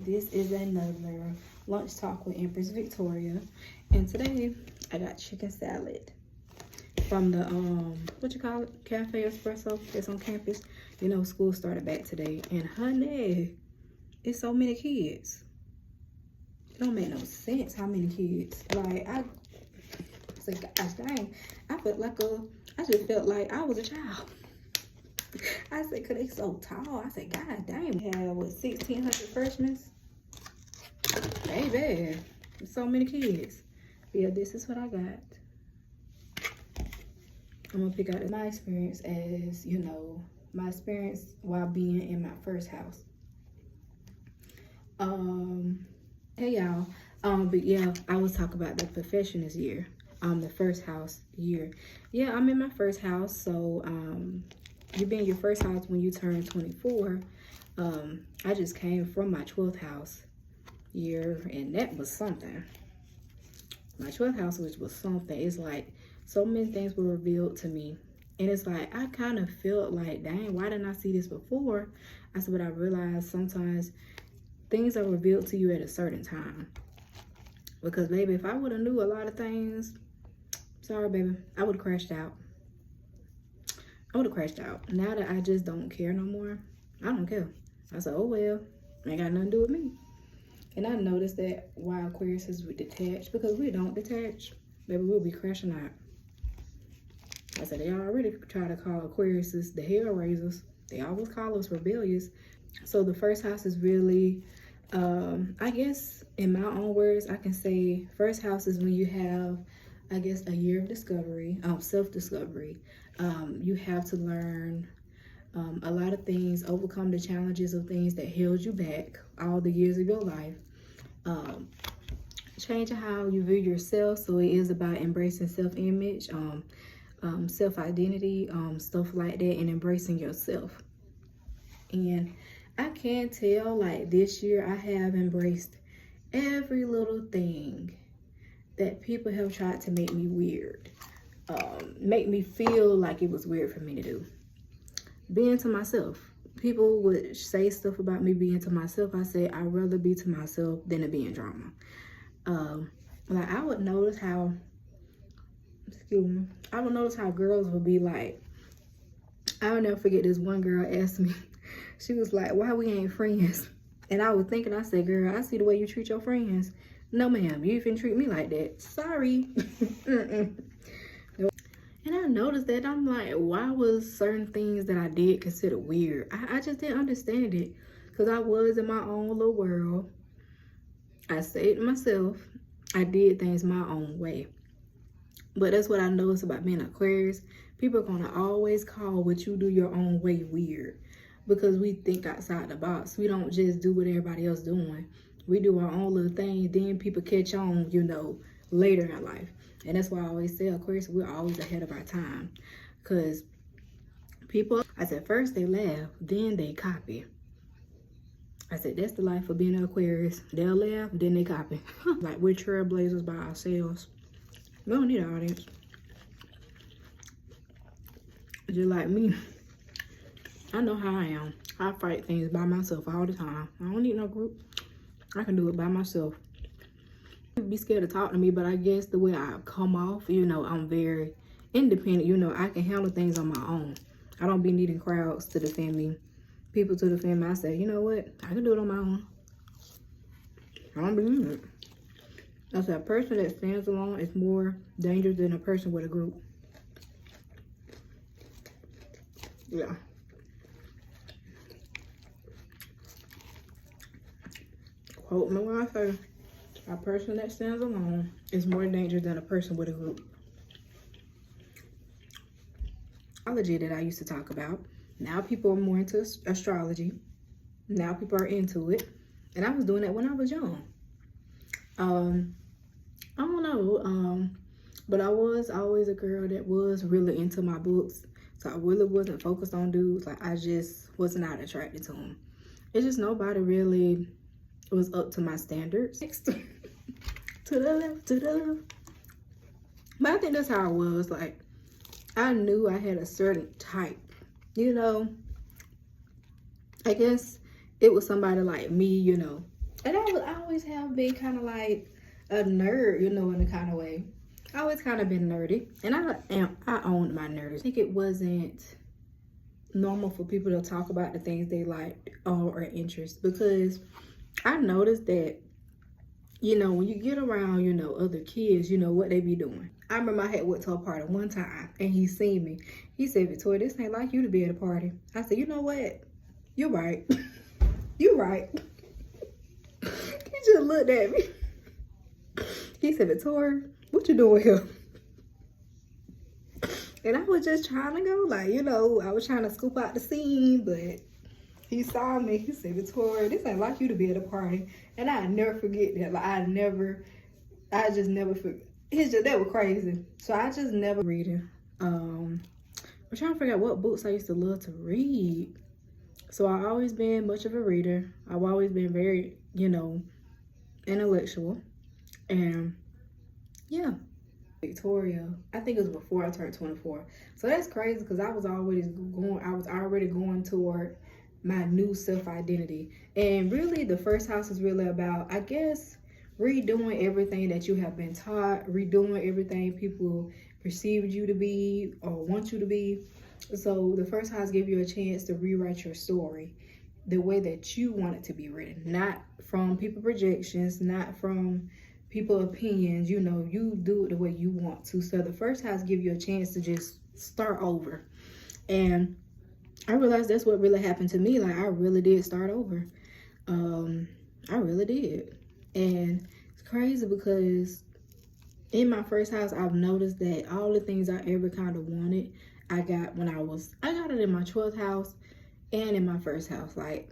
This is another lunch talk with Empress Victoria, and today I got chicken salad from the what you call it, Cafe Espresso that's on campus. You know, school started back today, and honey, it's so many kids. It don't make no sense how many kids. Like I said, gosh dang, I just felt like I was a child. I said, cause they so tall. I said, God damn, we have what, 1,600 freshmen? Baby, so many kids. Yeah, this is what I got. I'm gonna pick out my experience as, you know, my experience while being in my first house. Hey y'all. But yeah, I was talking about the perfectionist year. The first house year. Yeah, I'm in my first house, so you be in your first house when you turn 24. I just came from my 12th house year, and that was something. My 12th house, which was something. It's like so many things were revealed to me, and it's like I kind of felt like, dang, why didn't I see this before? I said, but I realized sometimes things are revealed to you at a certain time. Because baby, if I would have knew a lot of things, sorry baby, I would have crashed out. Now that I just don't care no more, I don't care. I said, oh well, ain't got nothing to do with me. And I noticed that while Aquarius would detach, because we don't detach, baby, we'll be crashing out. I said, they already try to call Aquariuses the hell raisers. They always call us rebellious. So the first house is really, I guess in my own words, I can say first house is when you have, I guess, a year of discovery, self-discovery. You have to learn a lot of things, overcome the challenges of things that held you back all the years of your life. Changing how you view yourself, so it is about embracing self-image, self-identity, stuff like that, and embracing yourself. And I can tell, like, this year I have embraced every little thing that people have tried to make me weird, make me feel like it was weird for me to do. Being to myself. People would say stuff about me being to myself. I say I'd rather be to myself than to be in drama. Like I would notice how, I would notice how girls would be like, I will never forget this one girl asked me, she was like, why we ain't friends? And I was thinking, I said, girl, I see the way you treat your friends. No ma'am, you even treat me like that. Sorry. And I noticed that, I'm like, why was certain things that I did considered weird? I just didn't understand it, because I was in my own little world. I stayed to myself. I did things my own way. But that's what I noticed about being Aquarius. People are going to always call what you do your own way weird, because we think outside the box. We don't just do what everybody else doing. We do our own little thing. Then people catch on, you know, later in life. And that's why I always say, Aquarius, we're always ahead of our time. Because people, I said, first they laugh, then they copy. I said, that's the life of being an Aquarius. They'll laugh, then they copy. Like, we're trailblazers by ourselves. We don't need an audience. Just like me. I know how I am. I fight things by myself all the time. I don't need no group. I can do it by myself. People be scared to talk to me, but I guess the way I come off, you know, I'm very independent. You know, I can handle things on my own. I don't be needing crowds to defend me, people to defend me. I say, you know what? I can do it on my own. I don't believe it. I said, a person that stands alone is more dangerous than a person with a group. Yeah. Quote me when I say, a person that stands alone is more dangerous than a person with a group. Astrology that I used to talk about. Now people are more into astrology. Now people are into it. And I was doing that when I was young. I don't know. But I was always a girl that was really into my books. So I really wasn't focused on dudes. Like, I just was not attracted to them. It's just nobody really was up to my standards. Next. To the left, to the left. But I think that's how I was. Like, I knew I had a certain type. You know, I guess it was somebody like me, you know, And I always have been kind of like a nerd, you know, in a kind of way. I always kind of been nerdy, and I owned my nerd. I think it wasn't normal for people to talk about the things they liked or interest, because I noticed that, you know, when you get around, you know, other kids, you know what they be doing. I remember I had went to a party one time and he seen me. He said, Victoria, this ain't like you to be at a party. I said, you know what? You're right. You're right. He just looked at me. He said, Victoria, what you doing here? And I was just trying to go, like, you know, I was trying to scoop out the scene, but he saw me. He said, Victoria, this ain't like you to be at a party. And I never forget that. Like, I just never forget. It's just, that was crazy. So I just never reading. I'm trying to figure out what books I used to love to read. So I've always been much of a reader. I've always been very, you know, intellectual. And yeah. Victoria, I think it was before I turned 24. So that's crazy because I was already going toward my new self-identity. And really the first house is really about, I guess, redoing everything that you have been taught, redoing everything people perceived you to be or want you to be. So the first house gave you a chance to rewrite your story the way that you want it to be written, not from people projections, not from people opinions. You know, you do it the way you want to. So the first house give you a chance to just start over. And I realized that's what really happened to me. Like, I really did start over. I really did. And it's crazy because in my first house, I've noticed that all the things I ever kind of wanted, I got it in my 12th house and in my first house. Like,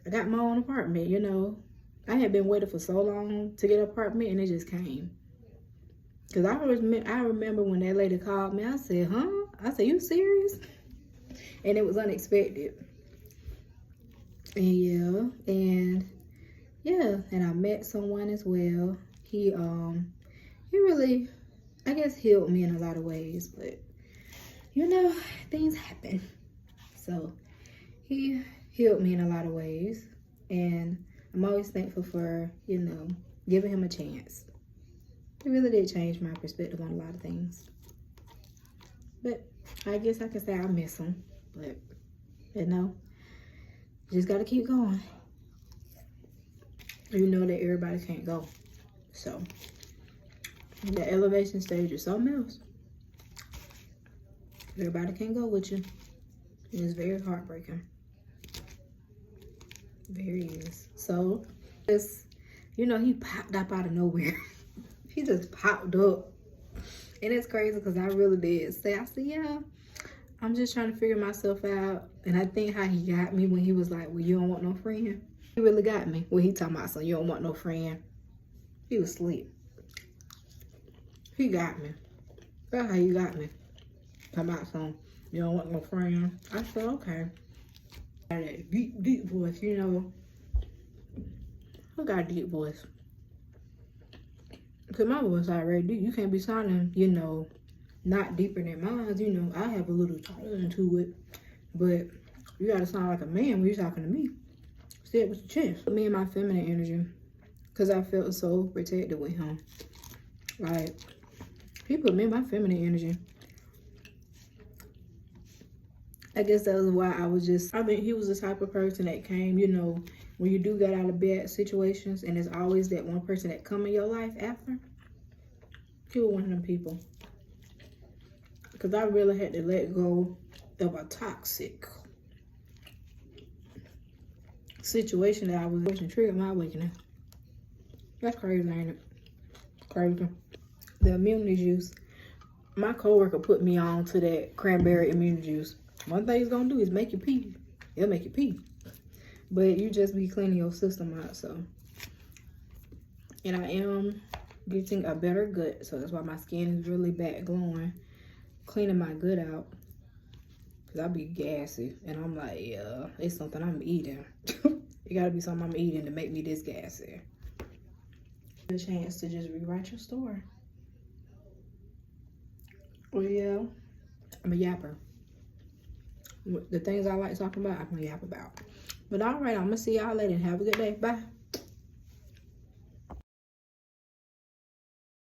I got my own apartment, you know. I had been waiting for so long to get an apartment, and it just came. Because I remember when that lady called me, I said, huh? I said, you serious? And it was unexpected. And and I met someone as well. He really, I guess, healed me in a lot of ways, but you know, things happen. So he healed me in a lot of ways, and I'm always thankful for, you know, giving him a chance. It really did change my perspective on a lot of things. But I guess I can say I miss him, but you know, you just gotta keep going. You know that everybody can't go. So the elevation stage is something else. Everybody can't go with you. And it's very heartbreaking. Very is. So it's, you know, he popped up out of nowhere. He just popped up. And it's crazy because I really did say, I said, yeah, I'm just trying to figure myself out. And I think how he got me when he was like, well, you don't want no friend. He really got me when he talking about something, you don't want no friend. He was asleep. He got me. That's how you got me. Talking about something, you don't want no friend. I said, okay. That deep voice, you know. I got a deep voice. Because my voice already deep. You can't be sounding, you know, not deeper than mine. You know, I have a little tone to it. But you gotta sound like a man when you're talking to me. Say it with your chest. Me and my feminine energy. Because I felt so protected with him. Like, he put me in my feminine energy. I guess that was why he was the type of person that came, you know, when you do get out of bad situations and there's always that one person that come in your life after. He was one of them people. Because I really had to let go of a toxic situation that I was in. Triggered my awakening. That's crazy, ain't it? Crazy. The immunity juice. My coworker put me on to that cranberry immunity juice. One thing it's gonna do is make you pee. It'll make you pee. But you just be cleaning your system out, so. And I am getting a better gut, so that's why my skin is really back glowing. Cleaning my gut out. Because I be gassy. And I'm like, yeah, it's something I'm eating. It gotta be something I'm eating to make me this gassy. A chance to just rewrite your story. Well, yeah, I'm a yapper. The things I like talking about, I'm gonna yap about. But all right, I'm gonna see y'all later and have a good day. Bye.